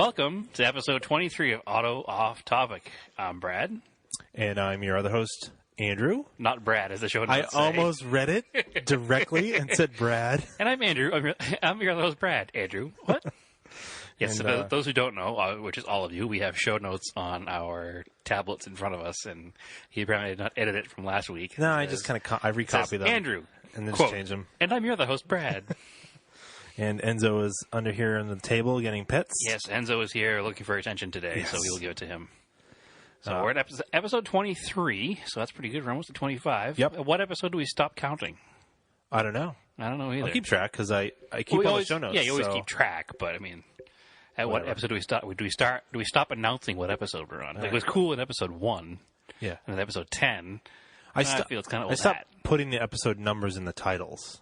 Welcome to episode 23 of Auto Off Topic. I'm Brad. And I'm your other host, Andrew. Not Brad, as the show I notes say. almost read it directly and said Brad. And I'm Andrew. I'm your other host, Brad. Andrew, what? Yes, And, so those who don't know, which is all of you, we have show notes on our tablets in front of us, and he apparently did not edit it from last week. No, I just kind of I recopy them. Andrew, and then quote, just change them. And I'm your other host, Brad. And Enzo is under here on the table getting pets. Yes, Enzo is here looking for attention today, so we will give it to him. So we're at episode 23, so that's pretty good. We're almost at 25. Yep. At what episode do we stop counting? I don't know. I don't know either. I'll keep track because I keep all the show notes. Yeah, you always so. keep track, but I mean, at what Whatever. episode do we stop? Do we stop announcing what episode we're on? Like, it was cool in episode 1, Yeah. and in episode 10. I feel it's kind of I stopped putting the episode numbers in the titles.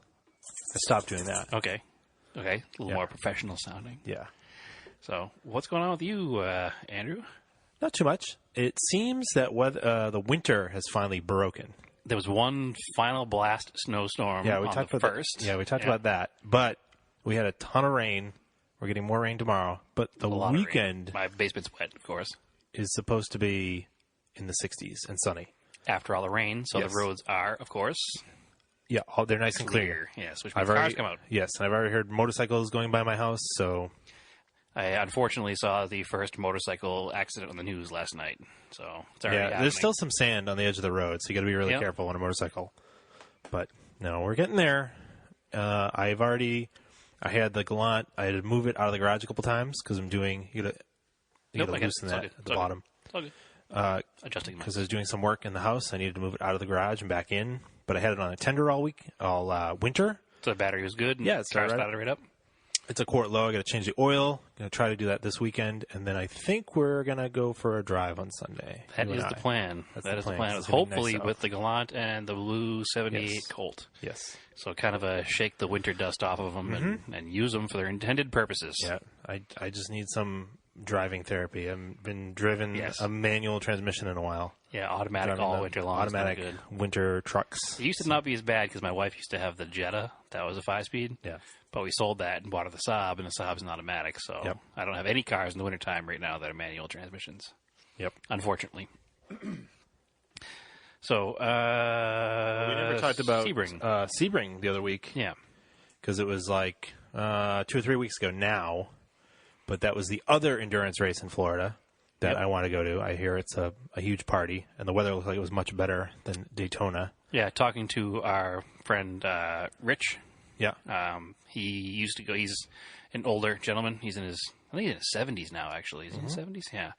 I stopped doing that. Okay, a little more professional sounding. Yeah. So, what's going on with you, Andrew? Not too much. It seems that the winter has finally broken. There was one final blast snowstorm. Yeah, we on talked the about first. That. Yeah, we talked about that. But we had a ton of rain. We're getting more rain tomorrow. But the A lot of rain. weekend My basement's wet, of course. is supposed to be in the 60s and sunny. After all the rain, so Yes. the roads are, of course, Yeah, they're nice and clear. Yes, which means cars come out. Yes, and I've already heard motorcycles going by my house. So I unfortunately saw the first motorcycle accident on the news last night, so it's already happening. there's still some sand on the edge of the road, so you got to be really careful on a motorcycle. But no, we're getting there. I had the Galant. I had to move it out of the garage a couple times because I'm doing. You got to loosen that at the bottom. It's all good. Adjusting Because I was doing some work in the house. I needed to move it out of the garage and back in. But I had it on a tender all winter. So the battery was good. And Yeah, it's car all right. started right up. It's a quart low. I got to change the oil. Going to try to do that this weekend, and then I think we're going to go for a drive on Sunday. That you is and the I. plan. That's That the is the plan. plan. It's It's gonna be hopefully nice with the Galant and the Blue 78 Yes. Colt. Yes. So kind of a shake the winter dust off of them and use them for their intended purposes. Yeah. I just need some driving therapy. I've been driven Yes. a manual transmission in a while. Yeah, automatic Driving all the winter long. is not Automatic good. winter trucks. It used to not be as bad because my wife used to have the Jetta. That was a 5-speed. Yeah. But we sold that and bought her the Saab, and the Saab's an automatic. So Yep. I don't have any cars in the wintertime right now that are manual transmissions, Yep. unfortunately. So, We never talked about Sebring. Sebring the other week. Yeah. Because it was like 2 or 3 weeks ago now. But that was the other endurance race in Florida that I want to go to. I hear it's a huge party, and the weather looked like it was much better than Daytona. Yeah, talking to our friend Rich. Yeah. He used to go. He's an older gentleman. He's in his, I think he's in his 70s now, actually. He's in his 70s? Yeah.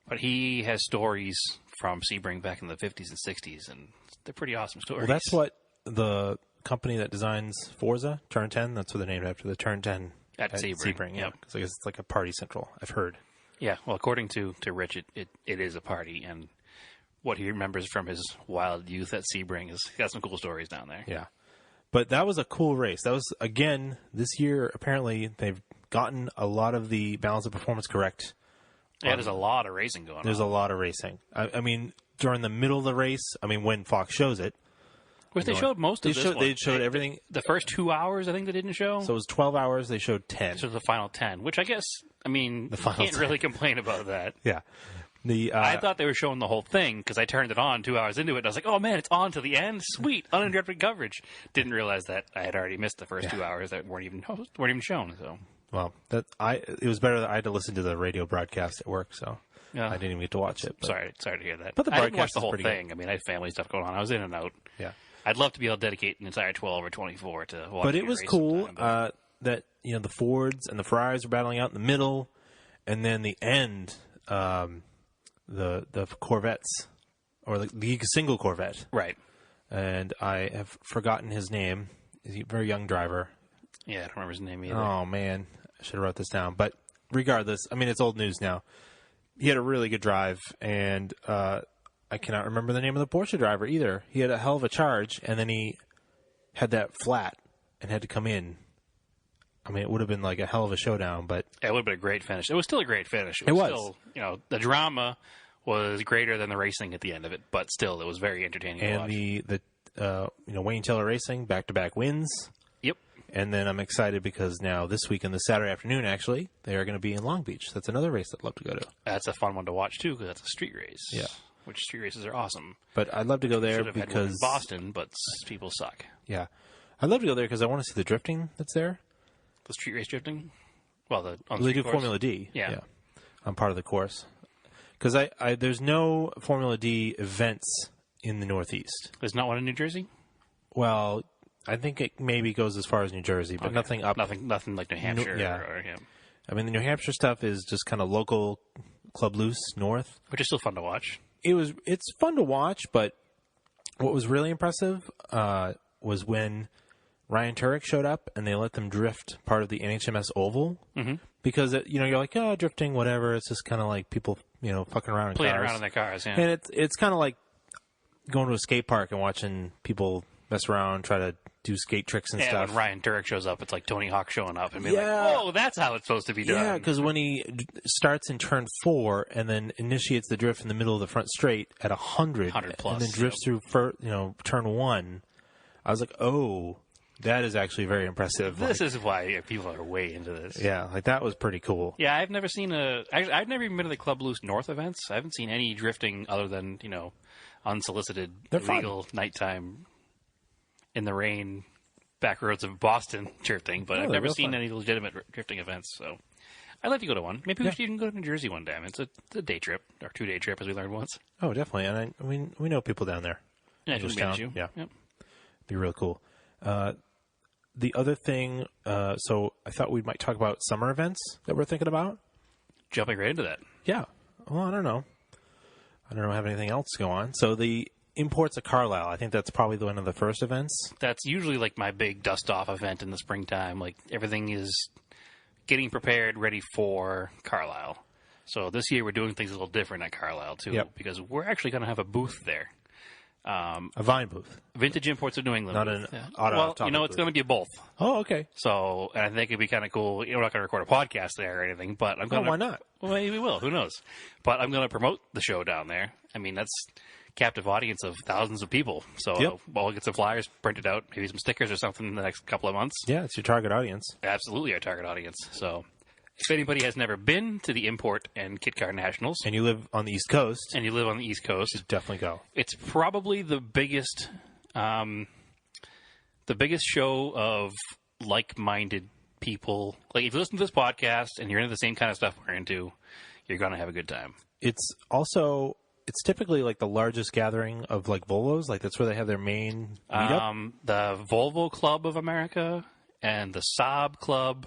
But he has stories from Sebring back in the 50s and 60s, and they're pretty awesome stories. Well, that's what the company that designs Forza, Turn 10, that's what they're named after, the Turn 10 At Sebring, yeah. yep. Because I guess it's like a party central, I've heard. Yeah, well, according to Rich, it is a party, and what he remembers from his wild youth at Sebring is got some cool stories down there. Yeah. But that was a cool race. That was, again, this year, apparently, they've gotten a lot of the balance of performance correct. Yeah, there's a lot of racing going on. There's a lot of racing. I mean, during the middle of the race, I mean, when Fox shows it. Which they showed most of this one. They showed everything. The first 2 hours, I think they didn't show. So it was 12 hours. They showed 10. So the final 10, which I guess, I mean, you final can't 10. really complain about that. Yeah. I thought they were showing the whole thing because I turned it on 2 hours into it. And I was like, oh, man, it's on to the end. Sweet. Uninterrupted coverage. Didn't realize that I had already missed the first 2 hours that weren't even shown. So Well, it was better that I had to listen to the radio broadcast at work, so Yeah. I didn't even get to watch it. But, sorry to hear that. But the I didn't watch broadcast the is whole pretty thing. I mean, I had family stuff going on. I was in and out. Yeah. I'd love to be able to dedicate an entire 12 or 24 to watch. But it was cool that the Fords and the Ferraris were battling out in the middle, and then the end, the Corvettes, or the single Corvette. Right. And I have forgotten his name. He's a very young driver. Yeah, I don't remember his name either. Oh, man. I should have wrote this down. But regardless, I mean, it's old news now. He had a really good drive, and I cannot remember the name of the Porsche driver either. He had a hell of a charge, and then he had that flat and had to come in. I mean, it would have been like a hell of a showdown, but It would have been a great finish. It was still a great finish. It was. Still, the drama was greater than the racing at the end of it, but still, it was very entertaining to watch. and the Wayne Taylor Racing back-to-back wins. Yep. And then I'm excited because now this weekend, the Saturday afternoon, actually, they are going to be in Long Beach. That's another race I'd love to go to. That's a fun one to watch, too, because that's a street race. Yeah. Which street races are awesome. But I'd love to go there Should have had one in because Boston, but people suck. yeah, I'd love to go there because I want to see the drifting that's there. The street race drifting? Well, They street do course? Formula D. Yeah. I'm part of the course because I there's no Formula D events in the Northeast. There's not one in New Jersey? Well, I think it maybe goes as far as New Jersey, but Okay. nothing up. Nothing like New Hampshire. yeah. Yeah. I mean, the New Hampshire stuff is just kind of local Club Loose North. Which is still fun to watch. It's fun to watch, but what was really impressive was when Ryan Turek showed up and they let them drift part of the NHMS Oval. Mm-hmm. Because, you're like, oh, drifting, whatever. It's just kind of like people, fucking around in Playing cars. around in their cars, yeah. And it's kind of like going to a skate park and watching people mess around, try to do skate tricks and Yeah, stuff. when Ryan Turek shows up, it's like Tony Hawk showing up and being Yeah. like, "Oh, that's how it's supposed to be done." Yeah, because when he starts in turn 4 and then initiates the drift in the middle of the front straight at 100, 100 plus, and then drifts through turn 1, I was like, oh, that is actually very impressive. This is why people are way into this. Yeah, like that was pretty cool. Yeah, I've never seen I've never even been to the Club Loose North events. I haven't seen any drifting other than unsolicited, They're fun. illegal nighttime in the rain back roads of Boston drifting. But Oh, I've they're never real seen fun. any legitimate drifting events. So I'd like to go to one. Maybe we should even go to New Jersey one day. I mean, it's a day trip or 2-day trip, as we learned once. Oh, definitely. And we know people down there. Yeah, it shouldn't be an Georgetown, issue. yeah. Yep. Be real cool. The other thing, so I thought we might talk about summer events that we're thinking about. Jumping right into that. Yeah. Well, I don't know. I don't have anything else to go on. So the Imports of Carlisle, I think that's probably one of the first events. That's usually like my big dust off event in the springtime. Like everything is getting prepared, ready for Carlisle. So this year we're doing things a little different at Carlisle too, Yep. because we're actually going to have a booth there. A Vine booth. Vintage Imports of New England. Not booth. an auto Well, off-topic it's booth. going to be both. Oh, okay. So, and I think it'd be kind of cool. We're not going to record a podcast there or anything, but I'm going to. why not? Well, maybe we will. Who knows? But I'm going to promote the show down there. I mean, that's captive audience of thousands of people. So Yep. we'll get some flyers printed out, maybe some stickers or something in the next couple of months. Yeah, it's your target audience. Absolutely our target audience. So if anybody has never been to the Import and Kit Car Nationals And you live on the East Coast, and you live on the East Coast, definitely go. it's probably the biggest show of like-minded people. Like if you listen to this podcast and you're into the same kind of stuff we're into, you're going to have a good time. It's typically like the largest gathering of like Volvos. Like that's where they have their main meetup. The Volvo Club of America and the Saab Club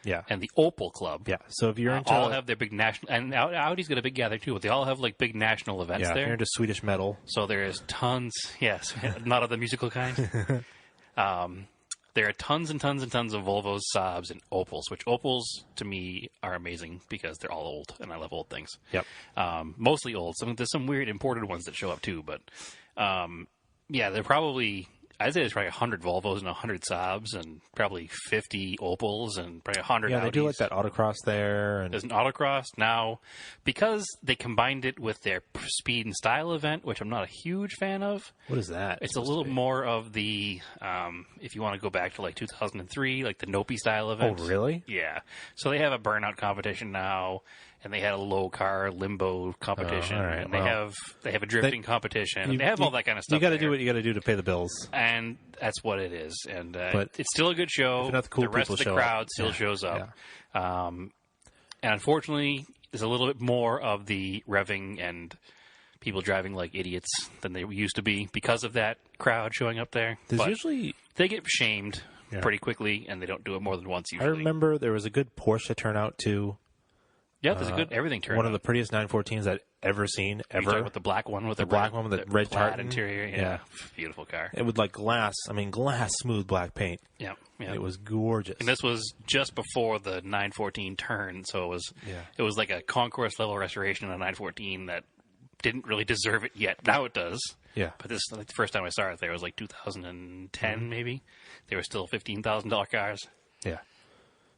Yeah. and the Opel Club. Yeah. So if you're into all have their big national, and Audi's got a big gathering too, but they all have like big national events if there. you're into Swedish metal. So there is tons, yes, not of the musical kind. There are tons and tons and tons of Volvos, Saabs, and Opels, which Opels, to me, are amazing because they're all old, and I love old things. Yep. Mostly old. There's some weird imported ones that show up too, but yeah, they're probably... I'd say there's probably 100 Volvos and 100 Saabs and probably 50 Opels and probably 100 Yeah, they Audis. do like that autocross there. And There's an autocross now because they combined it with their speed and style event, which I'm not a huge fan of. what is that? It's a little more of the, if you want to go back to like 2003, like the Nopi style event. Oh, really? Yeah. So they have a burnout competition now, and they had a low car limbo competition, all right, and they well, have a drifting competition. They have all that kind of stuff. You got to there. do what you got to do to pay the bills. And that's what it is. And But it's still a good show. if enough cool the rest people of the show crowd up. still Yeah. shows up. And unfortunately, there's a little bit more of the revving and people driving like idiots than they used to be because of that crowd showing up there. There's But usually... they get shamed Yeah. pretty quickly, and they don't do it more than once I usually. remember there was a good Porsche turnout too. Yeah, there's a good everything turn. One of the prettiest 914s I'd ever seen, ever. with the black one with The black one with the red plaid tartan. interior. Yeah. Yeah. Beautiful car. It would like glass smooth black paint. Yeah, yeah. It was gorgeous. And this was just before the 914 turn, so it was like a concourse level restoration on a 914 that didn't really deserve it yet. Now it does. Yeah. But this like the first time I saw it there was like 2010 maybe. They were still $15,000 cars. Yeah.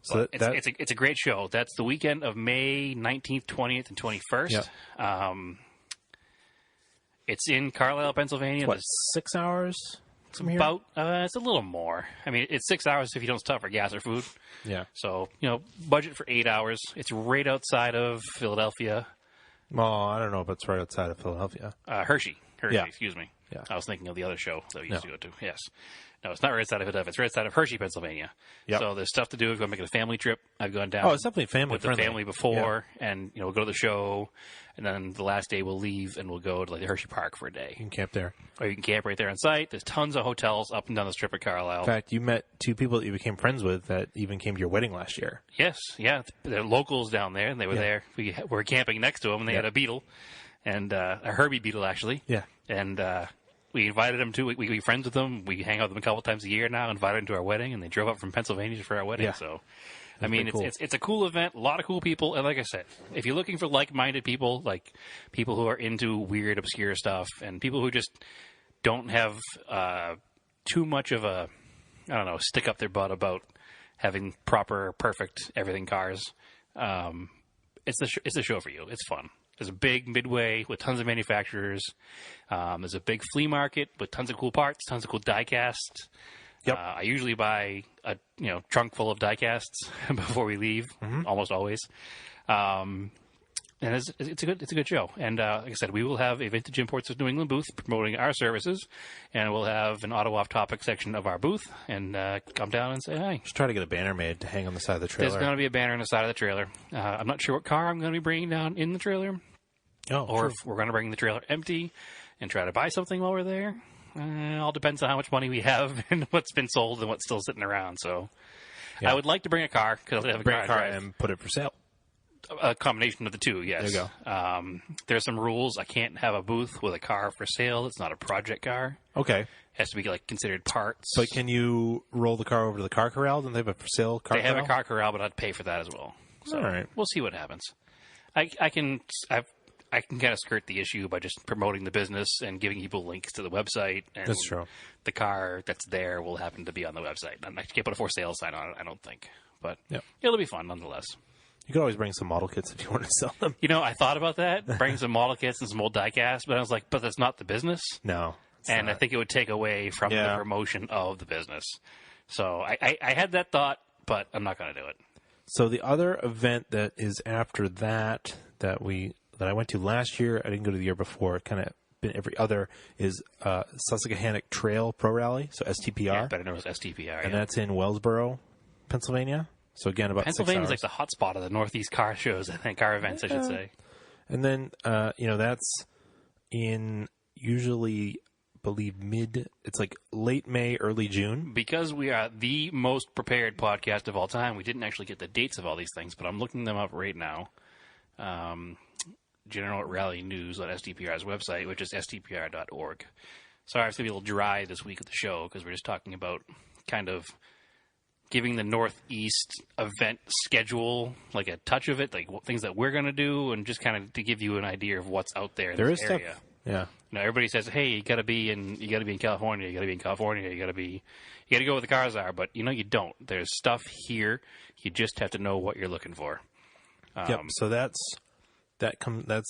So But it's a great show. That's the weekend of May 19th, 20th, and 21st. Yep. It's in Carlisle, Pennsylvania. what, 6 hours? from here? About it's a little more. I mean, it's 6 hours if you don't stop for gas or food. Yeah. So budget for 8 hours. It's right outside of Philadelphia. Well, I don't know if it's right outside of Philadelphia. Hershey, Yeah. excuse me. Yeah. I was thinking of the other show that we used to No. go to. Yes. No, it's not right outside of Philadelphia. It's right outside of Hershey, Pennsylvania. Yep. So there's stuff to do if you're making a family trip. I've gone down Oh, it's definitely family with the friendly. family before, and we'll go to the show, and then the last day we'll leave and we'll go to like the Hershey Park for a day. You can camp there. Or you can camp right there on site. There's tons of hotels up and down the strip of Carlisle. In fact, you met two people that you became friends with that even came to your wedding last year. Yes, yeah. They're locals down there, and they were Yeah. there. We were camping next to them, and they had a beetle, and a Herbie beetle, actually. Yeah. And we invited them to. We friends with them. We hang out with them a couple times a year now. Invited them to our wedding, and they drove up from Pennsylvania for our wedding. Yeah. So, I mean, pretty cool. it's a cool event. A lot of cool people, and like I said, if you're looking for like-minded people, like people who are into weird, obscure stuff, and people who just don't have too much of a, I don't know, stick up their butt about having proper, perfect everything cars, it's the show for you. It's fun. There's a big midway with tons of manufacturers. There's a big flea market with tons of cool parts, tons of cool die casts. Yep. I usually buy a trunk full of die casts before we leave, almost always. And it's a good show. And like I said, we will have a Vintage Imports of New England booth promoting our services, and we'll have an auto off topic section of our booth. And come down and say hi. Just try to get a banner made to hang on the side of the trailer. There's going to be a banner on the side of the trailer. I'm not sure what car I'm going to be bringing down in the trailer, or if we're going to bring the trailer empty and try to buy something while we're there. It all depends on how much money we have and what's been sold and what's still sitting around. So Yeah. I would like to bring a car because I have a bring a car drive. and put it for sale. A combination of the two, yes. There you There's some rules. I can't have a booth with a car for sale. It's not a project car. Okay. It has to be like considered parts. But can you roll the car over to the car corral? Don't they have a for sale car They corral? have a car corral, but I'd pay for that as well. So All right. we'll see what happens. I can kind of skirt the issue by just promoting the business and giving people links to the website. And That's true. The car that's there will happen to be on the website. I can't put a for sale sign on it, I don't think. But Yep. it'll be fun nonetheless. You could always bring some model kits if you want to sell them. I thought about that, bring some model kits and some old die casts, but I was like, but that's not the business. No. And I think it would take away from the Yeah. promotion of the business. So I had that thought, but I'm not going to do it. So the other event that is after that I went to last year, I didn't go to the year before, kind of been every other, is Susquehannock Trail Pro Rally, so STPR. Yeah, better known as STPR. And yeah. that's in Wellsboro, Pennsylvania. So again, about 6 hours. Pennsylvania's like the hot spot of the Northeast car shows, I think, car events, I should say. And then, that's in usually, believe it's like late May, early June. Because we are the most prepared podcast of all time, we didn't actually get the dates of all these things, but I'm looking them up right now. General Rally News on STPR's website, which is stpr.org. Sorry, it's going to be a little dry this week of the show because we're just talking about kind of giving the Northeast event schedule like a touch of it, like things that we're going to do, and just kind of to give you an idea of what's out there in There this is area. stuff. Yeah. Everybody says, "Hey, you got to be in California. You got to be in California. You got to go where the cars are." But you don't. There's stuff here. You just have to know what you're looking for. Yep. So that's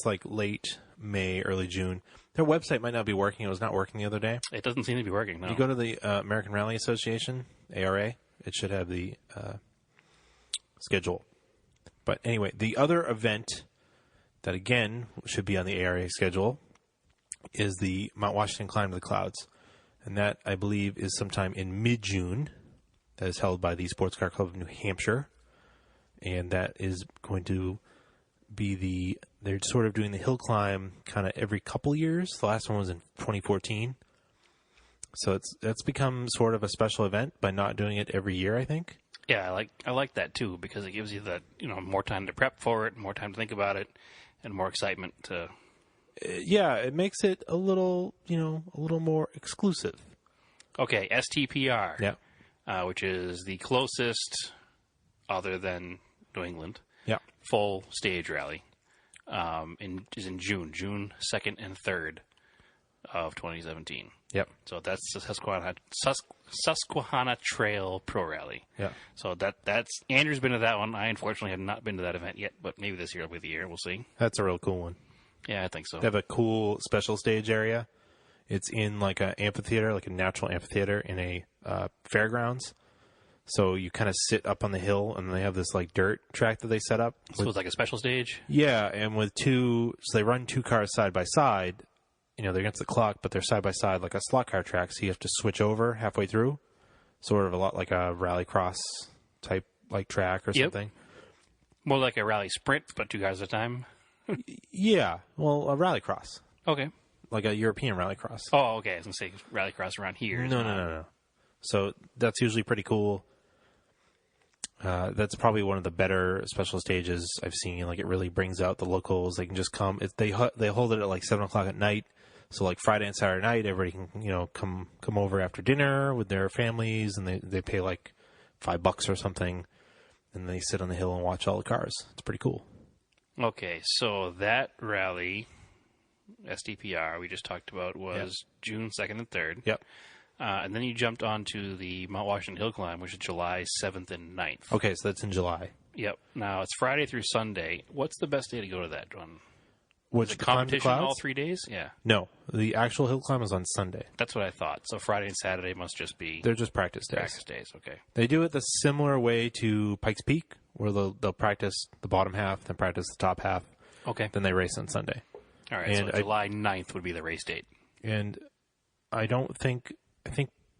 like late May, early June. Their website might not be working. It was not working the other day. It doesn't seem to be working. No. You go to the American Rally Association, ARA. It should have the schedule. But anyway, the other event that again should be on the ARA schedule is the Mount Washington Climb to the Clouds, and that I believe is sometime in mid-June. That is held by the Sports Car Club of New Hampshire, and that is going to be they're sort of doing the hill climb kind of every couple years. The last one was in 2014. So that's become sort of a special event by not doing it every year, I think. Yeah, I like that too because it gives you that more time to prep for it, more time to think about it, and more excitement to. Yeah, it makes it a little more exclusive. Okay, STPR. Yeah. Which is the closest, other than New England, Yeah. full stage rally. Is in June 2nd and 3rd of 2017. Yep. So that's the Susquehanna Trail Pro Rally. Yeah. So that's Andrew's been to that one. I unfortunately have not been to that event yet, but maybe this year will be the year. We'll see. That's a real cool one. Yeah, I think so. They have a cool special stage area. It's in like an amphitheater, like a natural amphitheater in a fairgrounds. So you kind of sit up on the hill, and they have this like dirt track that they set up. So it's like a special stage? Yeah, and with so they run 2 cars side by side. They're against the clock, but they're side by side like a slot car track, so you have to switch over halfway through. Sort of a lot like a rallycross type like track or something. More like a rally sprint, but 2 cars at a time? Yeah, well, a rallycross. Okay. Like a European rallycross. Oh, okay. I was going to say rallycross around here. No. So that's usually pretty cool. That's probably one of the better special stages I've seen. Like, it really brings out the locals. They can just come. They hold it at like 7 o'clock at night. So like Friday and Saturday night, everybody can come over after dinner with their families, and they pay like $5 or something, and they sit on the hill and watch all the cars. It's pretty cool. Okay, so that rally, SDPR, we just talked about, was June 2nd and 3rd. Yep. And then you jumped onto the Mount Washington Hill Climb, which is July 7th and 9th. Okay, so that's in July. Yep. Now, it's Friday through Sunday. What's the best day to go to that one? Which Is it competition all 3 days? Yeah. No, the actual hill climb is on Sunday. That's what I thought. So Friday and Saturday must just be They're just practice days. practice days. Okay. They do it the similar way to Pikes Peak, where they'll practice the bottom half, then practice the top half, Okay. then they race on Sunday. All right. And So July 9th would be the race date. And I think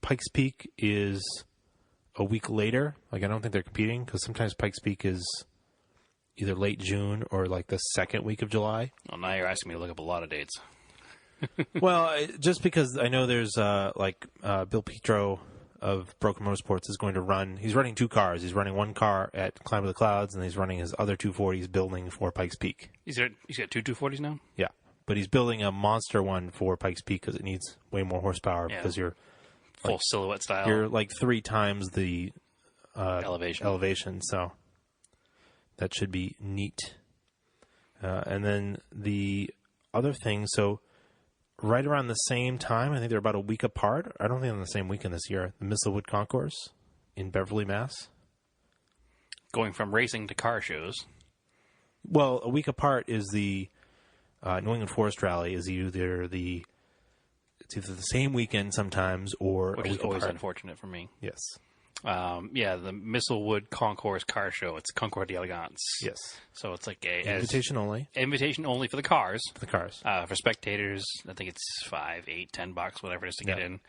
Pikes Peak is a week later. Like, I don't think they're competing, because sometimes Pikes Peak is either late June or like the second week of July. Well, now you're asking me to look up a lot of dates. Well, just because I know there's Bill Petro of Broken Motorsports is going to run. He's running 2 cars. He's running 1 car at Climb of the Clouds, and he's running his other 240s building for Pikes Peak. He's got 2 240s now? Yeah, but he's building a monster one for Pikes Peak because it needs way more horsepower, because you're Full silhouette style. you're like 3 times the elevation. So that should be neat. And then the other thing, so right around the same time, I think they're about a week apart. I don't think they're on the same weekend this year. The Mistlewood Concourse in Beverly, Mass. Going from racing to car shows. Well, a week apart is the New England Forest Rally. It's either the same weekend sometimes, or Which a is week always apart. unfortunate for me. Yes. The Mistlewood Concourse car show. It's Concours d'Elegance. Yes. So it's like Invitation only invitation only for the cars. for the cars. For spectators, I think it's $5, $8, $10, whatever it is to get in.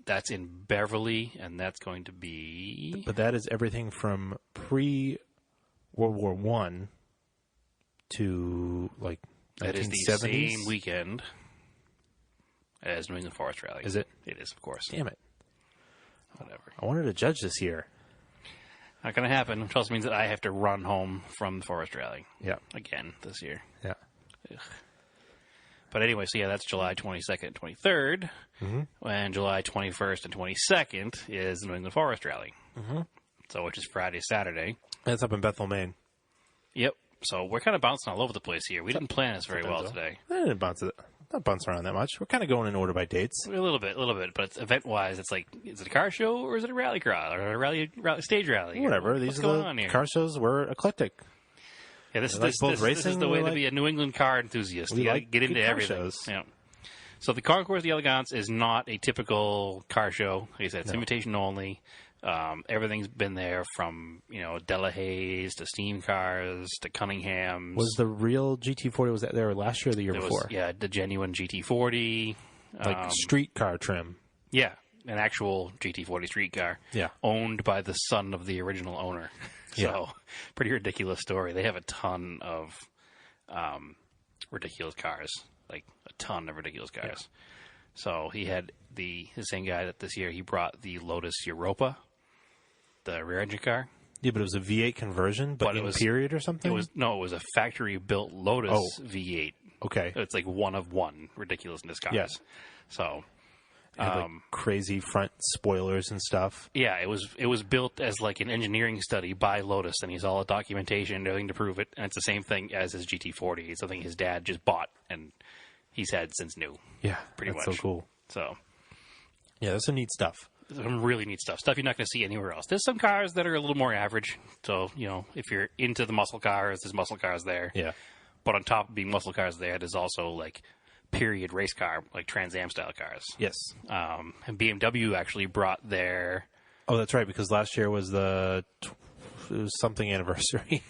That's in Beverly, and that's going to be But that is everything from pre-World War I to like that is the 1970s. same weekend as New England Forest Rally. Is it? It is, of course. Damn it. Whatever. I wanted to judge this year. Not going to happen, which also means that I have to run home from the Forest Rally Yeah. again this year. Yeah. But anyway, so that's July 22nd and 23rd. Mm-hmm. And July 21st and 22nd is the New England Forest Rally. Mm-hmm. So, which is Friday, Saturday. That's up in Bethel, Maine. Yep. So we're kind of bouncing all over the place here. We didn't plan this very well today. I didn't not bounce around that much. We're kind of going in order by dates. A little bit. But it's event-wise, it's like, is it a car show or is it a rally crawl or a rally stage rally? Whatever. What's These going are on the here? car shows. We're eclectic. Yeah, this like is both this is racing, the way we to like- be a New England car enthusiast. we You got to like get into good car everything. shows. Yeah. So the Concours d'Elegance is not a typical car show. Like I said, it's invitation only. Everything's been there from, Delahaye's to Steam Cars to Cunningham's. Was the real GT40, was that there last year or the year There was, before? the genuine GT40. Like street car trim. Yeah, an actual GT40 street car. Yeah. Owned by the son of the original owner. So, Yeah. pretty ridiculous story. They have a ton of ridiculous cars. Like, a ton of ridiculous cars. Yeah. So, he had the same guy that this year, he brought the Lotus Europa, the rear engine car. Yeah, but it was a V8 conversion, but it in was- period or something? It was a factory-built Lotus V8. Okay. It's like one of one ridiculousness cars. Yes. So... It had, like, crazy front spoilers and stuff. Yeah, it was built as like an engineering study by Lotus, and he's all documentation and everything to prove it. And it's the same thing as his GT40. It's something his dad just bought and he's had since new. Yeah, Pretty that's much. so cool. So Yeah, that's some neat stuff. some really neat stuff. Stuff you're not going to see anywhere else. There's some cars that are a little more average. So if you're into the muscle cars, there's muscle cars there. Yeah. But on top of being muscle cars there's also like period race car, like Trans Am style cars. Yes. And BMW actually brought their Oh, that's right, because last year was it was something anniversary.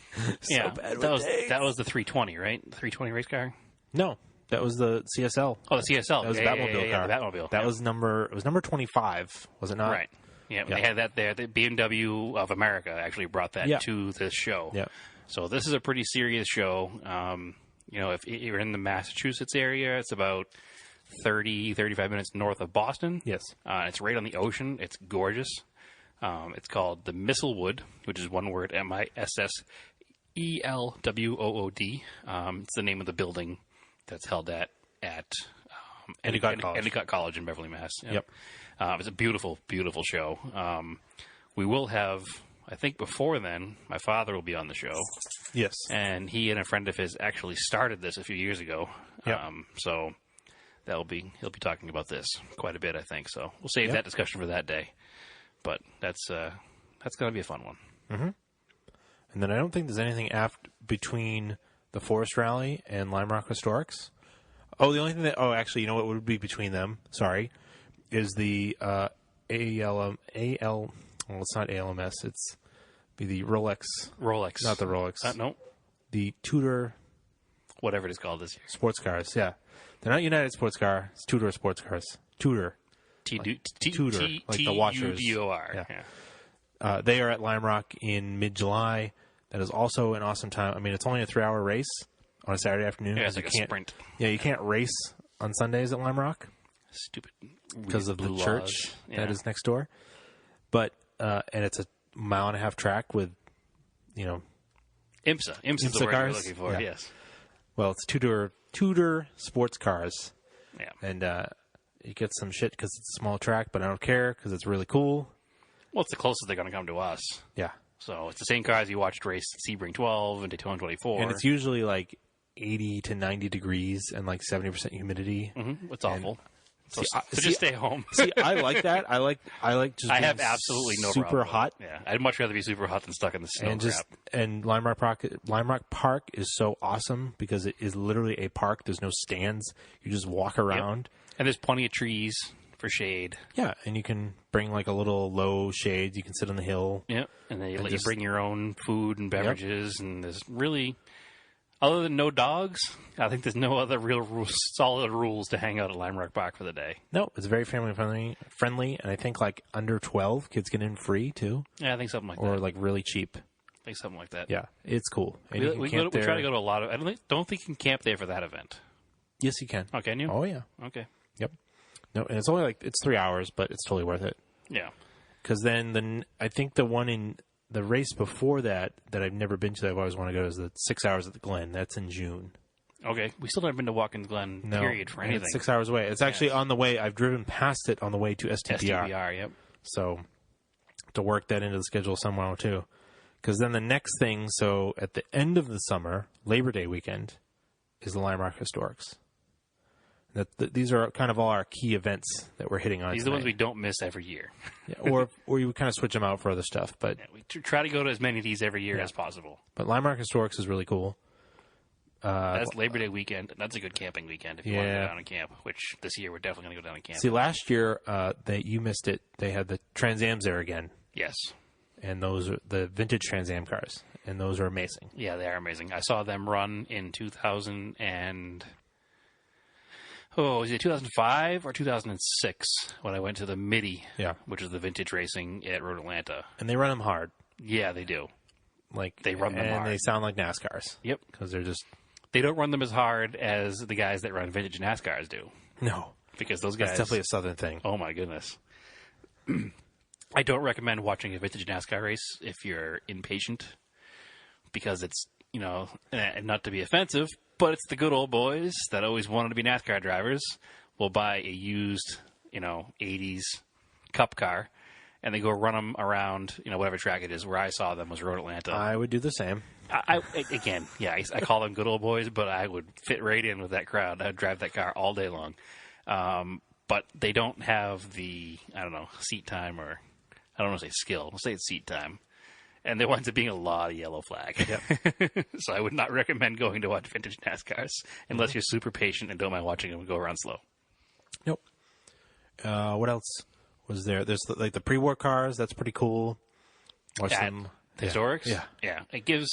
that was the 320, right? The 320 race car. No, that was the CSL. Oh, the CSL. That was the Batmobile car. The Batmobile. That was number 25, was it not? Right. Yeah, they had that there. The BMW of America actually brought that to this show. Yeah. So this is a pretty serious show. If you're in the Massachusetts area, it's about 35 minutes north of Boston. Yes. It's right on the ocean. It's gorgeous. It's called the Mistlewood, which is one word, Misselwood. It's the name of the building that's held at Endicott College in Beverly, Mass. Yeah. Yep. It's a beautiful, beautiful show. We will have, I think before then, my father will be on the show. Yes. And he and a friend of his actually started this a few years ago. Yep. So he'll be talking about this quite a bit, I think. So we'll save that discussion for that day. But that's going to be a fun one. Mm-hmm. And then I don't think there's anything between the Forest Rally and Lime Rock Historics. Oh, the only thing actually, you know what would be between them? Sorry, is the well, it's not ALMS. It's be the Rolex, not the Rolex. No, the Tudor, whatever it is called this year. Sports cars. Yeah, they're not United Sports Car. It's Tudor Sports Cars. Tudor. Tudor, like the watchers. Tudor. Yeah. They are at Lime Rock in mid-July. That is also an awesome time. I mean, it's only a 3-hour race on a Saturday afternoon. Yeah, it's like a sprint. Yeah, you can't race on Sundays at Lime Rock. Stupid. Because of the church that is next door. But, and it's a 1.5-mile track with, IMSA. IMSA's the word cars. you're looking for, Yeah. yes. Well, it's Tudor Sports Cars. Yeah. And you get some shit because it's a small track, but I don't care because it's really cool. Well, it's the closest they're going to come to us. Yeah. So it's the same cars you watched race Sebring 12 and Daytona 24. And it's usually like 80 to 90 degrees and like 70% humidity. Mm-hmm. It's awful. So See, just stay home. See, I like that. I like just. I have absolutely no super problem. hot. Yeah, I'd much rather be super hot than stuck in the snow. And Lime Rock Park is so awesome because it is literally a park. There's no stands. You just walk around. Yep. And there's plenty of trees for shade. Yeah, and you can bring like a little low shade. You can sit on the hill. Yeah, and they let you bring your own food and beverages. Yep. And there's really, other than no dogs, I think there's no other real solid rules to hang out at Lime Rock Park for the day. No, it's very family friendly, and I think like under 12 kids get in free too. Yeah, I think something like that. Or like really cheap. I think something like that. Yeah, it's cool. And we try to go to a lot of. I don't think you can camp there for that event. Yes, you can. Oh, can you? Oh yeah. Okay. Yep. No, and it's only it's 3 hours, but it's totally worth it. Yeah. Because then I think the one in the race before that I've never been to that I've always wanted to go is the 6 hours at the Glen. That's in June. Okay. We still haven't been to Watkins Glen, period, for anything. It's 6 hours away. It's actually on the way. I've driven past it on the way to STPR. STPR, yep. So to work that into the schedule somehow too. Because then the next thing, so at the end of the summer, Labor Day weekend, is the Lime Rock Historics. These are kind of all our key events that we're hitting on. These are the ones we don't miss every year. Yeah, or you kind of switch them out for other stuff. But we try to go to as many of these every year as possible. But Lime Rock Historics is really cool. That's Labor Day weekend. That's a good camping weekend if you want to go down and camp, which this year we're definitely going to go down and camp. See, last year, you missed it. They had the Trans Ams there again. Yes. And those are the vintage Trans Am cars. And those are amazing. Yeah, they are amazing. I saw them run in 2000 and... was it 2005 or 2006 when I went to the MIDI, which is the vintage racing at Road Atlanta. And they run them hard. Yeah, they do. Like they run them hard. And they sound like NASCARs. Yep. Because they're just... They don't run them as hard as the guys that run vintage NASCARs do. No. Because those guys... That's definitely a Southern thing. Oh, my goodness. I don't recommend watching a vintage NASCAR race if you're impatient. Because it's, and not to be offensive, but it's the good old boys that always wanted to be NASCAR drivers will buy a used, 80s cup car, and they go run them around, whatever track it is. Where I saw them was Road Atlanta. I would do the same. I call them good old boys, but I would fit right in with that crowd. I'd drive that car all day long. But they don't have the, seat time or, I don't want to say skill. I'll say it's seat time. And there winds up being a lot of yellow flag. Yep. So I would not recommend going to watch vintage NASCARs unless you're super patient and don't mind watching them go around slow. Nope. What else was there? There's like the pre-war cars. That's pretty cool. Watch them. The historics? Yeah. Yeah. It gives...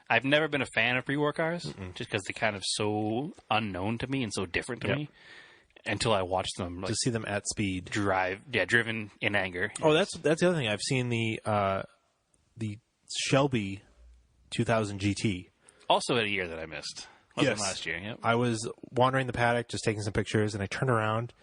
I've never been a fan of pre-war cars just because they're kind of so unknown to me and so different to me until I watched them To see them at speed. driven in anger. Oh, that's the other thing. I've seen the Shelby 2000 GT. Also a year that I missed. Wasn't last year, yep. I was wandering the paddock, just taking some pictures, and I turned around,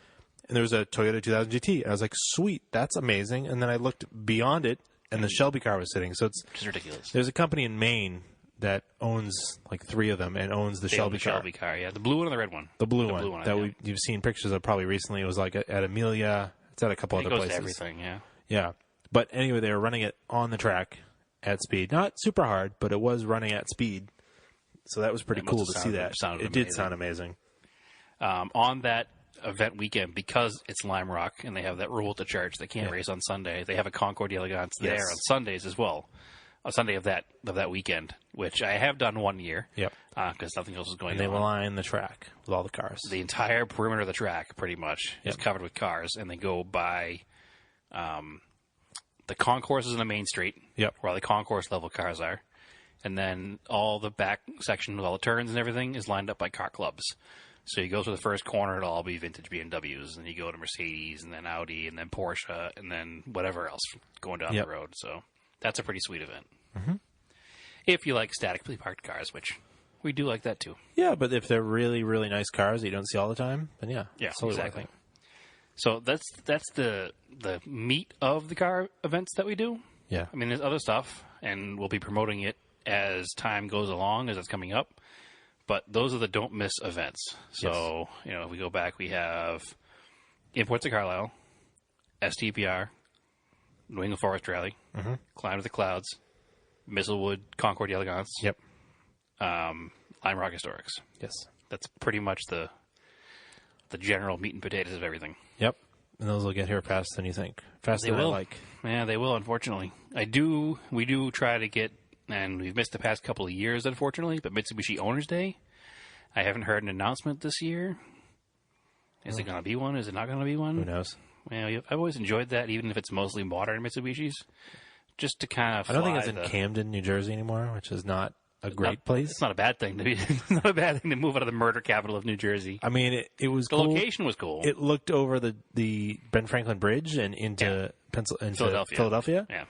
and there was a Toyota 2000 GT. And I was like, sweet, that's amazing. And then I looked beyond it, and the Shelby car was sitting. So Which is ridiculous. there's a company in Maine that owns like 3 of them and owns the They own Shelby the car. Shelby car, yeah. The blue one or the red one? The blue The one, blue one, that yeah. you've seen pictures of probably recently. It was like at Amelia. It's at a couple It other goes places. to everything, yeah. Yeah. But anyway, they were running it on the track at speed. Not super hard, but it was running at speed. So that was pretty It must cool have to see that. sounded It did amazing. sound amazing. On that event weekend, because it's Lime Rock and they have that rule to charge, they can't race on Sunday. They have a Concord Elegance there Yes. on Sundays as well. A Sunday of that weekend, which I have done one year. Yep. Because nothing else is going And they on. line the track with all the cars. The entire perimeter of the track, pretty much, is covered with cars, and they go by the concourses in the main street, Yep. where all the concourse level cars are, and then all the back section with all the turns and everything is lined up by car clubs. So you go to the first corner, it'll all be vintage BMWs, and you go to Mercedes, and then Audi, and then Porsche, and then whatever else going down Yep. the road. So that's a pretty sweet event. Mm-hmm. If you like statically parked cars, which we do like that too. Yeah, but if they're really, really nice cars that you don't see all the time, then yeah. Yeah, it's totally worth exactly. it. So that's the meat of the car events that we do. Yeah. I mean, there's other stuff, and we'll be promoting it as time goes along, as it's coming up. But those are the don't miss events. So, if we go back, we have Imports of Carlisle, STPR, New England Forest Rally, Climb to the Clouds, Mistlewood, Concord Elegance, Yep. Lime Rock Historics. Yes. That's pretty much the general meat and potatoes of everything. Yep. And those will get here faster than you think. Faster than I like. Yeah, they will, unfortunately. We do try to get, and we've missed the past couple of years, unfortunately, but Mitsubishi Owners Day, I haven't heard an announcement this year. Is it going to be one? Is it not going to be one? Who knows? Well, I've always enjoyed that, even if it's mostly modern Mitsubishis, just to kind of I don't think it's in Camden, New Jersey anymore, which is not a great place. It's not a bad thing to be. It's not a bad thing to move out of the murder capital of New Jersey. I mean, it was The cool. location was cool. It looked over the Ben Franklin Bridge and into Philadelphia. Yeah.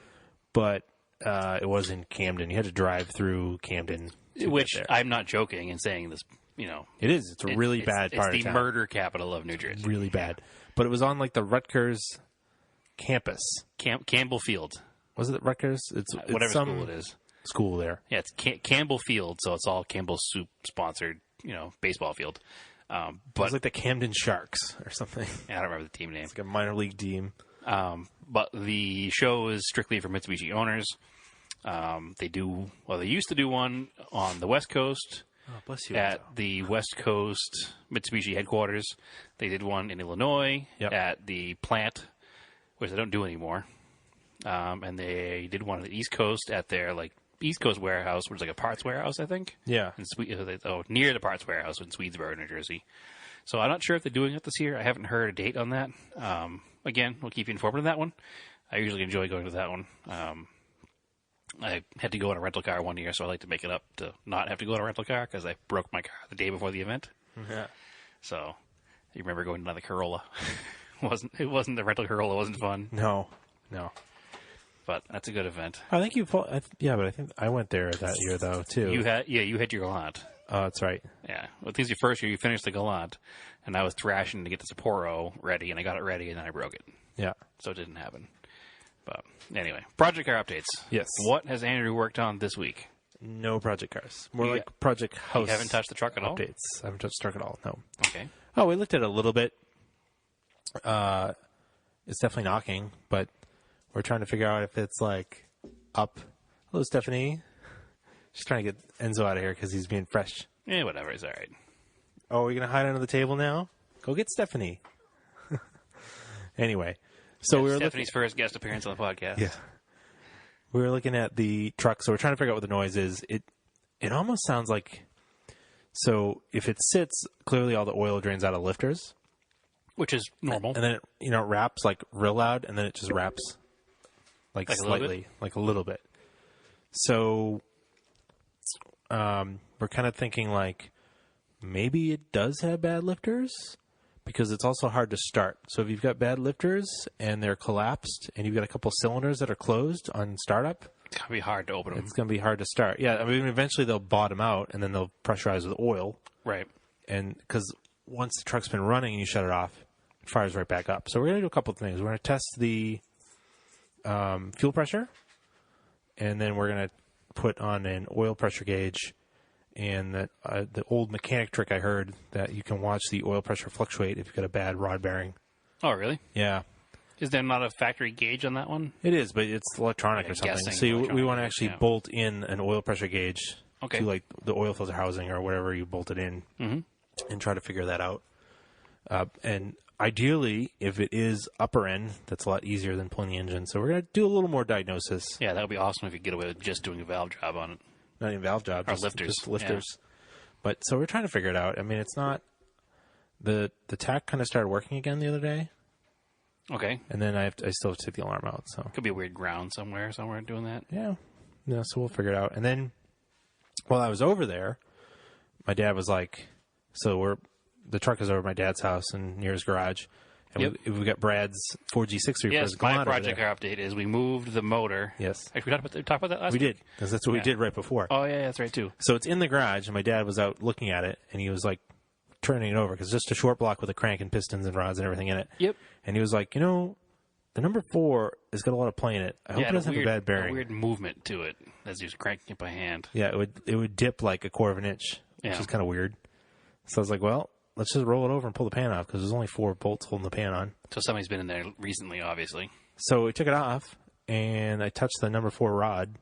But it was in Camden. You had to drive through Camden. to Which get there. I'm not joking in saying this, It is. It's a really bad part of It's the town. murder capital of New Jersey. Really bad. But it was on like the Rutgers campus. Campbell Field. Was it Rutgers? It's Whatever some school it is. School there. Yeah, it's Campbell Field, so it's all Campbell Soup sponsored, baseball field. It But was like the Camden Sharks or something. I don't remember the team name. It's like a minor league team. But the show is strictly for Mitsubishi owners. They used to do one on the West Coast Oh, bless you. at the West Coast Mitsubishi headquarters. They did one in Illinois Yep. at the plant, which they don't do anymore. And they did one on the East Coast at their East Coast warehouse, which is like a parts warehouse, I think. Yeah. Near the parts warehouse in Swedesboro, New Jersey. So I'm not sure if they're doing it this year. I haven't heard a date on that. Again, we'll keep you informed on that one. I usually enjoy going to that one. I had to go in a rental car one year, so I like to make it up to not have to go in a rental car because I broke my car the day before the event. Yeah. So you remember going to the Corolla? It wasn't the rental Corolla. It wasn't fun, No. but that's a good event. I think you. Yeah, but I think I went there that year though too. You had your Galant. Oh, that's right. Yeah. Well, I think it's your first year. You finished the Galant, and I was thrashing to get the Sapporo ready, and I got it ready, and then I broke it. Yeah. So it didn't happen. But anyway, project car updates. Yes. What has Andrew worked on this week? No project cars. More You like project house. You haven't touched the truck at all? updates. I haven't touched the truck at all. No. Okay. Oh, we looked at it a little bit. It's definitely knocking, but we're trying to figure out if it's like up. Hello, Stephanie. Just trying to get Enzo out of here because he's being fresh. Yeah, whatever. It's all right. Oh, we're gonna hide under the table now. Go get Stephanie. Anyway, so we were Stephanie's first guest appearance on the podcast. Yeah. we were looking at the truck, so we're trying to figure out what the noise is. It almost sounds like, so if it sits, clearly all the oil drains out of lifters. Which is normal. And then it wraps like real loud, and then it just wraps like slightly, like a little bit. So we're kind of thinking like maybe it does have bad lifters, because it's also hard to start. So if you've got bad lifters and they're collapsed and you've got a couple cylinders that are closed on startup, It's going to be hard to open them. it's going to be hard to start. Yeah, I mean, eventually they'll bottom out and then they'll pressurize with oil. Right. And because once the truck's been running and you shut it off, it fires right back up. So we're going to do a couple of things. We're going to test the fuel pressure, and then we're going to put on an oil pressure gauge. And that the old mechanic trick I heard, that you can watch the oil pressure fluctuate if you've got a bad rod bearing. Oh, really? Yeah. Is there not a factory gauge on that one? It is, but it's electronic or something. guessing So we electronic want to gauge, actually yeah. bolt in an oil pressure gauge Okay. to like the oil filter housing or whatever you bolted in, and try to figure that out. And ideally, if it is upper end, that's a lot easier than pulling the engine. So we're going to do a little more diagnosis. Yeah, that would be awesome if you get away with just doing a valve job on it. Not even valve job, Or lifters, just lifters. But so we're trying to figure it out. I mean, it's not the tack kind of started working again the other day, Okay. and then I still have to take the alarm out. So Could be a weird ground somewhere doing that. yeah, so we'll figure it out. And then while I was over there, my dad was like, "So the truck is over at my dad's house and near his garage, and we got Brad's 4G63 for Yes, his Galant my over project there." update is we moved the motor. Yes, Actually, we talked about that last we week? did, because that's what we did right before. Oh, yeah, that's right, too. So it's in the garage, and my dad was out looking at it, and he was like turning it over, because it's just a short block with a crank and pistons and rods and everything in it. Yep. And he was like, the number 4 has got a lot of play in it. I hope it doesn't have a bad bearing. A weird movement to it as he was cranking it by hand. Yeah, it would dip like a quarter of an inch, which Yeah. is kind of weird. So I was like, well, let's just roll it over and pull the pan off, because there's only 4 bolts holding the pan on. So somebody's been in there recently, obviously. So we took it off, and I touched the number 4 rod,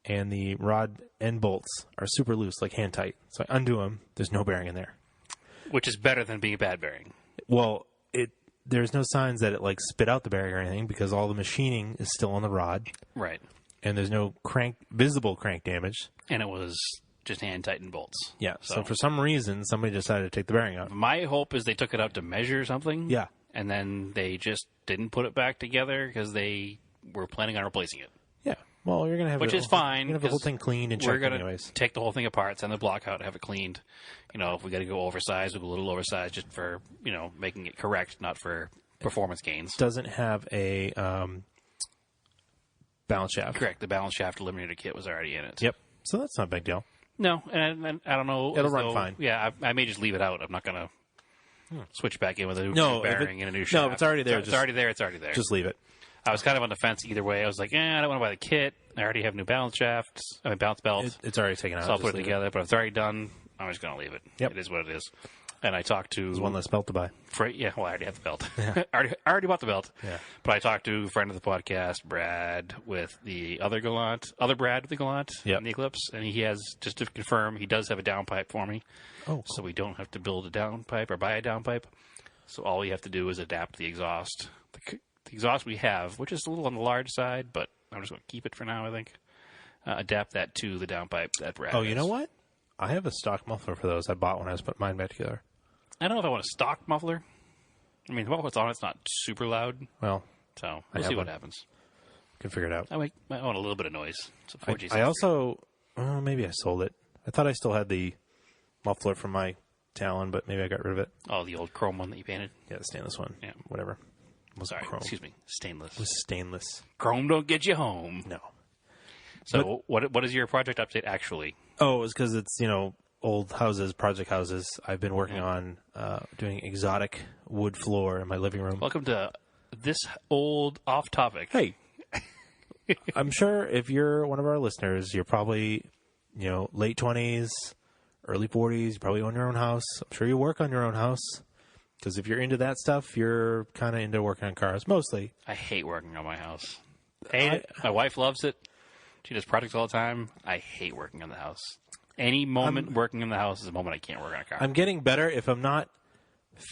and the rod end bolts are super loose, like hand tight. So I undo them. There's no bearing in there. Which is better than being a bad bearing. Well, there's no signs that it like spit out the bearing or anything, because all the machining is still on the rod, Right. and there's no visible crank damage. And it was just hand tightened bolts. Yeah. So for some reason, somebody decided to take the bearing out. My hope is they took it out to measure something. Yeah. And then they just didn't put it back together because they were planning on replacing it. Yeah. Well, you're gonna have Which is fine. You're gonna have the whole 'cause thing cleaned and We're checked going anyways. to take the whole thing apart, send the block out, have it cleaned. If we got to go oversized, we'll go a little oversized just for, making it correct, not for performance gains. Doesn't have a balance shaft. Correct. The balance shaft eliminator kit was already in it. Yep. So that's not a big deal. No, and I don't know. It'll as run though- fine. Yeah, I may just leave it out. I'm not going to switch back in with a new No, if bearing and a new no, shaft. if it's already there, It's just- already there. It's already there. Just leave it. I was kind of on the fence either way. I was like, I don't want to buy the kit. I already have new balance shafts. balance belt. It's already taken out. So I'll Just put it leave together. But if it's already done, I'm just going to leave it. Yep. It is what it is. And I talked to... There's one less belt to buy. Yeah, well, I already have the belt. I already bought the belt. Yeah. But I talked to a friend of the podcast, Brad, with the other Brad with the Galant Yep. and the Eclipse. And he has, just to confirm, he does have a downpipe for me. Oh, So we don't have to build a downpipe or buy a downpipe. So all we have to do is adapt the exhaust. The exhaust we have, which is a little on the large side, but I'm just going to keep it for now, I think. Adapt that to the downpipe that Brad Oh, has. you know what? I have a stock muffler for those. I bought when I was putting mine back together. I don't know if I want a stock muffler. I mean, what's on it's not super loud, Well, so we'll have see what one. happens. can figure it out. I want a little bit of noise. It's a 4G. I also, maybe I sold it. I thought I still had the muffler from my Talon, but maybe I got rid of it. Oh, the old chrome one that you painted. Yeah, the stainless one. Yeah. Whatever. It wasn't Sorry, chrome. excuse me. Stainless. It was stainless. Chrome don't get you home. No. So what is your project update actually? Oh, it was because it's, old houses, project houses. I've been working on doing exotic wood floor in my living room. Welcome to this old off topic. Hey, I'm sure if you're one of our listeners, you're probably, late 20s, early 40s. You probably own your own house. I'm sure you work on your own house. Because if you're into that stuff, you're kind of into working on cars, mostly. I hate working on my house. Hate it. My wife loves it. She does projects all the time. I hate working on the house. Any moment working in the house is a moment I can't work on a car. I'm getting better. If I'm not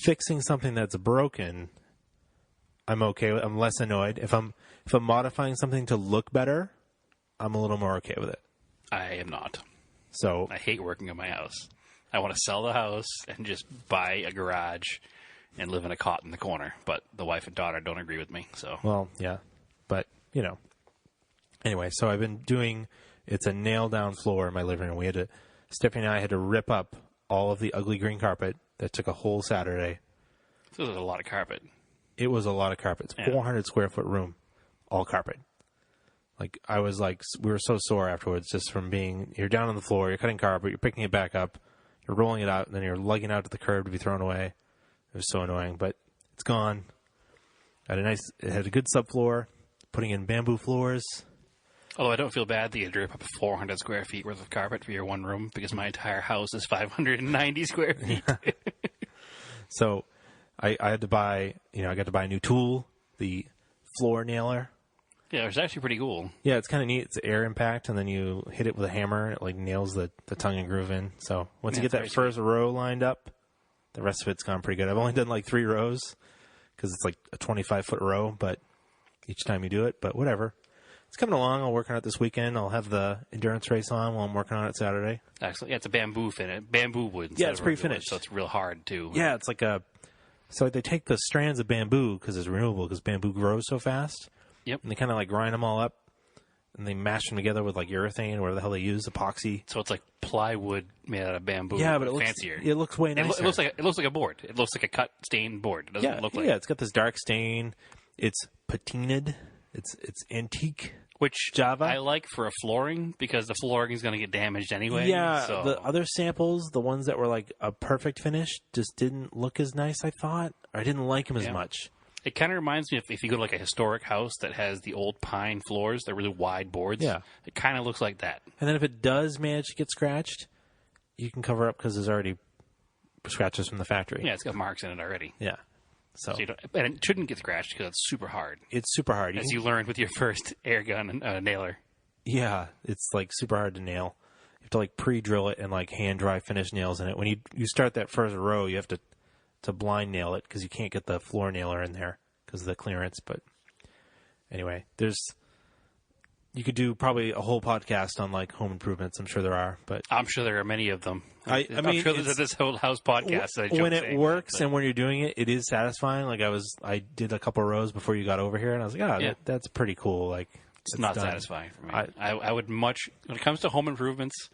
fixing something that's broken, I'm okay. I'm less annoyed. If I'm modifying something to look better, I'm a little more okay with it. I am not. So I hate working in my house. I want to sell the house and just buy a garage and live in a cot in the corner. But the wife and daughter don't agree with me. So well, yeah, but anyway. So I've been doing. It's a nail down floor in my living room. Stephanie and I had to rip up all of the ugly green carpet. That took a whole Saturday. this is a lot of carpet. It was a lot of carpet. It's 400 square foot room, all carpet. Like, I was like, we were so sore afterwards just from you're down on the floor, you're cutting carpet, you're picking it back up, you're rolling it out, and then you're lugging out to the curb to be thrown away. It was so annoying, but it's gone. It had a good subfloor, putting in bamboo floors. Although I don't feel bad that you drip up 400 square feet worth of carpet for your one room because my entire house is 590 square feet. So I had to buy, I got to buy a new tool, the floor nailer. Yeah, it's actually pretty cool. Yeah, it's kind of neat. It's air impact, and then you hit it with a hammer, and it like nails the tongue and groove in. So once you get that first row lined up, the rest of it's gone pretty good. I've only done like 3 rows because it's like a 25-foot row, but each time you do it, but whatever. It's coming along. I'll work on it this weekend. I'll have the endurance race on while I'm working on it Saturday. Actually, yeah, it's a bamboo wood. Yeah, it's pre-finished. So it's real hard, too. Yeah, it's like so they take the strands of bamboo because it's renewable because bamboo grows so fast. Yep. And they kind of like grind them all up and they mash them together with like urethane or whatever the hell they use, epoxy. So it's like plywood made out of bamboo. Yeah, but it looks fancier. It looks way nicer. It looks like a board. It looks like a cut stained board. It doesn't look like. Yeah, it's got this dark stain. It's patinaed. It's antique. Which Java. I like for a flooring because the flooring is going to get damaged anyway. Yeah, so. the other samples, the ones that were like a perfect finish, just didn't look as nice, I thought. I didn't like them as much. It kind of reminds me if you go to like a historic house that has the old pine floors, they're really wide boards. Yeah. It kind of looks like that. And then if it does manage to get scratched, you can cover up because there's already scratches from the factory. Yeah, it's got marks in it already. Yeah. So you don't, and it shouldn't get scratched because it's super hard. It's super hard. As you learned with your first air gun nailer. Yeah, it's like super hard to nail. You have to like pre-drill it and like hand dry finish nails in it. When you start that first row, you have to blind nail it because you can't get the floor nailer in there because of the clearance. But anyway, you could do probably a whole podcast on like home improvements. I'm sure there are, but I'm sure there are many of them. I'm sure there's this whole house podcast. When it works and when you're doing it, it is satisfying. Like I did a couple of rows before you got over here, and I was like, that's pretty cool. Like it's not satisfying for me. I would much when it comes to home improvements.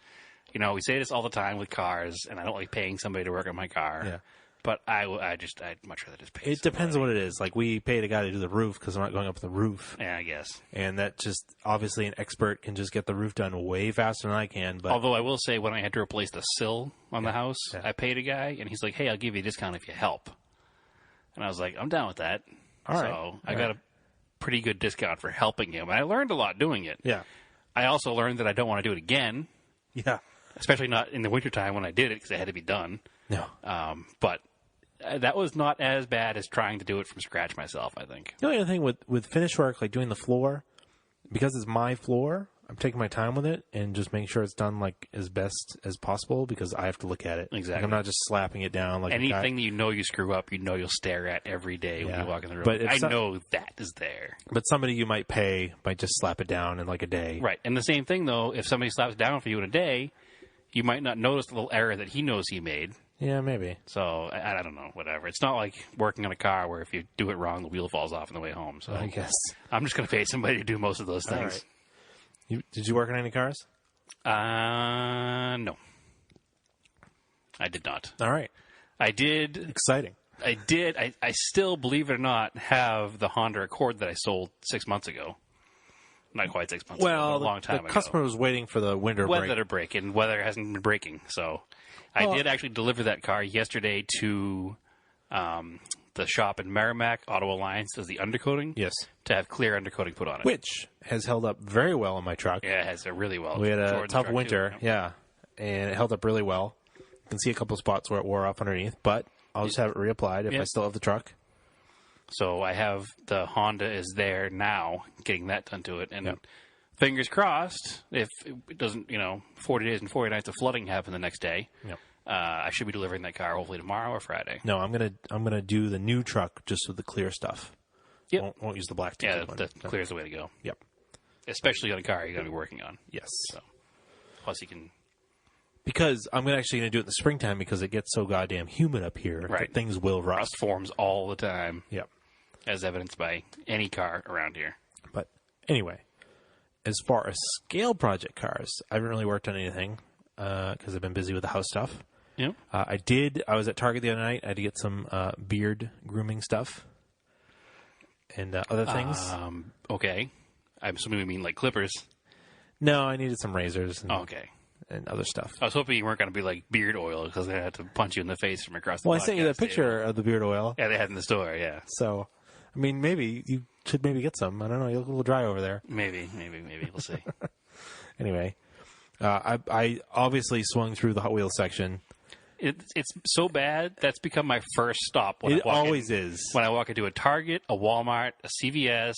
We say this all the time with cars, and I don't like paying somebody to work on my car. Yeah. But I'd much rather just pay. It depends on what it is. Like we paid a guy to do the roof because I'm not going up the roof. Yeah, I guess. And that just obviously an expert can just get the roof done way faster than I can. But although I will say, when I had to replace the sill on the house, I paid a guy, and he's like, "Hey, I'll give you a discount if you help." And I was like, "I'm down with that." All right. So I got a pretty good discount for helping him, and I learned a lot doing it. Yeah. I also learned that I don't want to do it again. Yeah. Especially not in the wintertime when I did it because it had to be done. No. But that was not as bad as trying to do it from scratch myself, I think. The only other thing with finish work, like doing the floor, because it's my floor, I'm taking my time with it and just making sure it's done like as best as possible because I have to look at it. Exactly. Like, I'm not just slapping it down. Like anything that you screw up, you'll stare at every day when you walk in the room. But I know that is there. But somebody you might pay might just slap it down in like a day. Right. And the same thing, though, if somebody slaps it down for you in a day, you might not notice the little error that he knows he made. Yeah, maybe. So, I don't know, whatever. It's not like working on a car where if you do it wrong, the wheel falls off on the way home. So I guess. I'm just going to pay somebody to do most of those things. Right. Did you work on any cars? No. I did not. All right. I did. Exciting. I did. I still, believe it or not, have the Honda Accord that I sold 6 months ago. Not quite 6 months ago, but a long time ago. The customer was waiting for the winter break. Weather to break, and weather hasn't been breaking. So I did actually deliver that car yesterday to the shop in Merrimack. Auto Alliance as the undercoating. Yes. To have clear undercoating put on it. Which has held up very well in my truck. Yeah, it has really well. We had a Jordan's tough truck winter, too, yeah. And it held up really well. You can see a couple spots where it wore off underneath, but I'll just have it reapplied if I still have the truck. So I have the Honda is there now, getting that done to it. And fingers crossed, if it doesn't, 40 days and 40 nights of flooding happen the next day, I should be delivering that car hopefully tomorrow or Friday. No, I'm gonna do the new truck just with the clear stuff. Yep. Won't use the black. Yeah, the clear is the way to go. Yep. Especially on a car you're going to be working on. Yes. So, plus you can... Because I'm actually going to do it in the springtime because it gets so goddamn humid up here Right. that things will rust. Rust forms all the time, Yep. as evidenced by any car around here. But anyway, as far as scale project cars, I haven't really worked on anything because I've been busy with the house stuff. Yeah. I was at Target the other night. I had to get some beard grooming stuff and other things. Okay. I'm assuming we mean like clippers. No, I needed some razors and, Okay. and other stuff. I was hoping you weren't going to be like beard oil because they had to punch you in the face from across the Well, I sent you that podcast picture table. of the beard oil. Yeah, they had in the store, yeah. So, I mean, maybe you should maybe get some. I don't know. You look a little dry over there. Maybe. We'll see. Anyway, I obviously swung through the Hot Wheels section. It's so bad, that's become my first stop. When It I walk always is. When I walk into a Target, a Walmart, a CVS,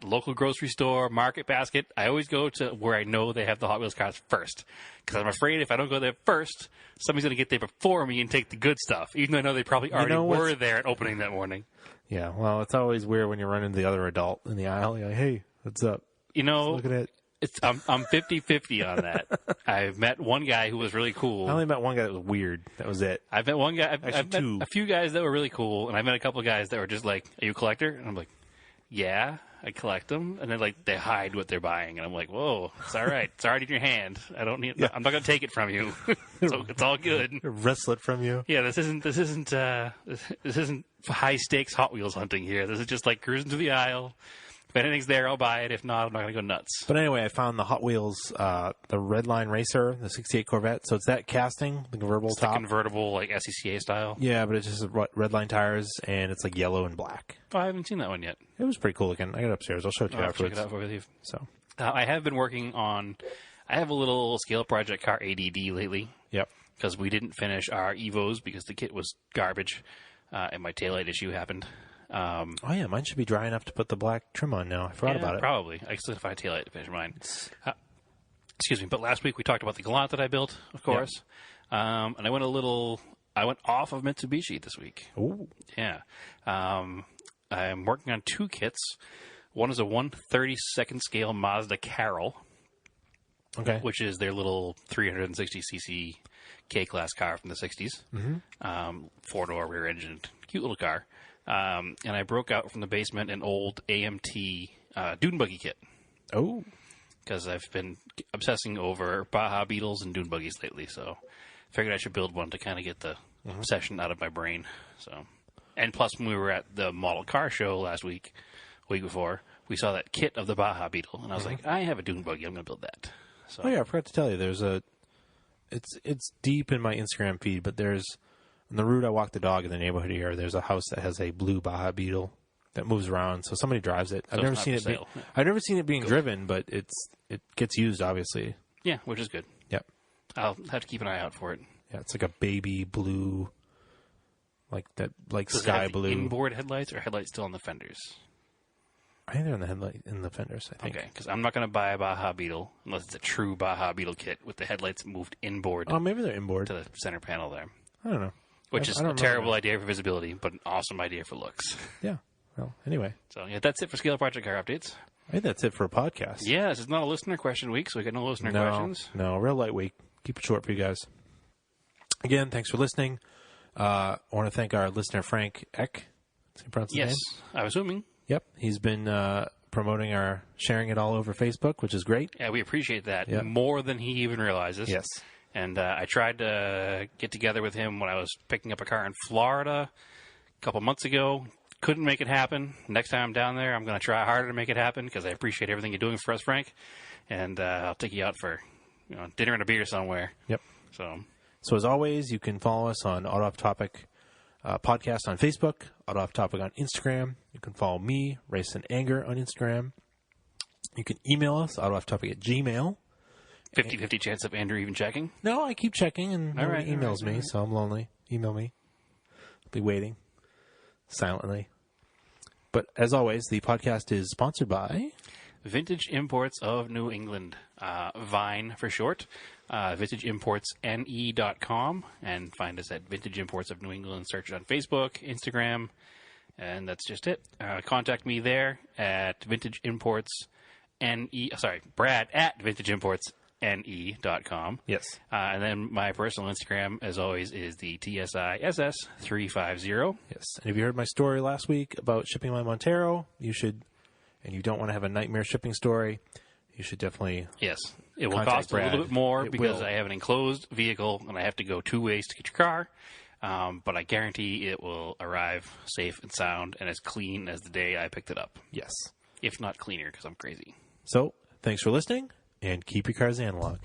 local grocery store, Market Basket, I always go to where I know they have the Hot Wheels cars first. Because I'm afraid if I don't go there first, somebody's going to get there before me and take the good stuff, even though I know they probably already were there at opening that morning. Yeah, well, it's always weird when you run into the other adult in the aisle. You're like, hey, what's up? You know, Look at it. I'm 50-50 on that. I've met one guy who was really cool. I only met one guy that was weird. That was it. I've met one guy. I've met two. a few guys that were really cool, and I've met a couple of guys that were just like, "Are you a collector?" And I'm like, "Yeah, I collect them." And then like they hide what they're buying, and I'm like, "Whoa, it's all right. It's already in your hand. I don't need. I'm not going to take it from you. So it's all good." Wrestle it from you. Yeah, this isn't high stakes Hot Wheels hunting here. This is just like cruising through the aisle. If anything's there, I'll buy it. If not, I'm not going to go nuts. But anyway, I found the Hot Wheels, the Redline Racer, the 68 Corvette. So it's that casting, the convertible It's top. the convertible, like SCCA style. Yeah, but it's just Redline tires, and it's like yellow and black. Oh, I haven't seen that one yet. It was pretty cool looking. I got it upstairs. I'll show it to you I'll have to check afterwards. it out with you. So, I have been working on. I have a little scale project car ADD lately yep. because we didn't finish our Evos because the kit was garbage, and my taillight issue happened. Oh, yeah, mine should be dry enough to put the black trim on now. I forgot about it. Probably. I still have to find a taillight to finish mine. Excuse me. But last week we talked about the Galant that I built, of course. And I went off of Mitsubishi this week. Ooh. Yeah. I'm working on two kits. One is a 1/32nd scale Mazda Carol, Okay. which is their little 360cc K-Class car from the 60s. Mm-hmm. Four-door rear engine. Cute little car. And I broke out from the basement an old AMT dune buggy kit Oh. because I've been obsessing over Baja Beetles and dune buggies lately. So figured I should build one to kind of get the obsession out of my brain. So, and plus, when we were at the model car show week before, we saw that kit of the Baja Beetle, and I was like, I have a dune buggy. I'm going to build that. So, Oh, yeah, I forgot to tell you. There's it's deep in my Instagram feed, but there's, on the route I walk the dog in the neighborhood here, there's a house that has a blue Baja Beetle that moves around, so somebody drives it. I've it's never not seen for it. sale. I've never seen it being driven, but it gets used, obviously. yeah, which is good. Yep. I'll have to keep an eye out for it. Yeah, it's like a baby blue, like Does it sky have the blue. inboard headlights or headlights still on the fenders? I think they're in the fenders. I think. Okay, because I'm not going to buy a Baja Beetle unless it's a true Baja Beetle kit with the headlights moved inboard Oh, maybe they're inboard. to the center panel there. I don't know. Which I is don't a remember terrible that. idea for visibility, but an awesome idea for looks. Yeah. Well, anyway, So, yeah, that's it for Scale Project Car Updates. I think that's it for a podcast. Yeah, this is not a listener question week, so we got no listener questions. No, real light week. Keep it short for you guys. Again, thanks for listening. I want to thank our listener, Frank Eck. Is he pronounce his Yes, name? I'm assuming. Yep. He's been promoting sharing it all over Facebook, which is great. Yeah, we appreciate that Yeah. more than he even realizes. Yes. And I tried to get together with him when I was picking up a car in Florida a couple months ago. Couldn't make it happen. Next time I'm down there, I'm going to try harder to make it happen because I appreciate everything you're doing for us, Frank. And I'll take you out for dinner and a beer somewhere. Yep. So, as always, you can follow us on Auto Off Topic podcast on Facebook, Auto Off Topic on Instagram. You can follow me, Race and Anger, on Instagram. You can email us, autoofftopic@gmail.com. 50-50 chance of Andrew even checking. No, I keep checking, and All nobody right, all emails right, me, all so I'm lonely. Email me. I'll be waiting silently. But as always, the podcast is sponsored by Vintage Imports of New England, Vine for short, vintageimportsne.com, and find us at Vintage Imports of New England. Search it on Facebook, Instagram, and that's just it. Contact me there at Vintage Imports Brad at vintageimportsne.com. Yes. And then my personal Instagram, as always, is the TSISS350. Yes. And if you heard my story last week about shipping my Montero, you should, and you don't want to have a nightmare shipping story, you should definitely. Yes. It will Contact cost Brad. a little bit more It because will. I have an enclosed vehicle and I have to go 2 ways to get your car. But I guarantee it will arrive safe and sound and as clean as the day I picked it up. Yes. If not cleaner, because I'm crazy. So, thanks for listening, and keep your cars analog.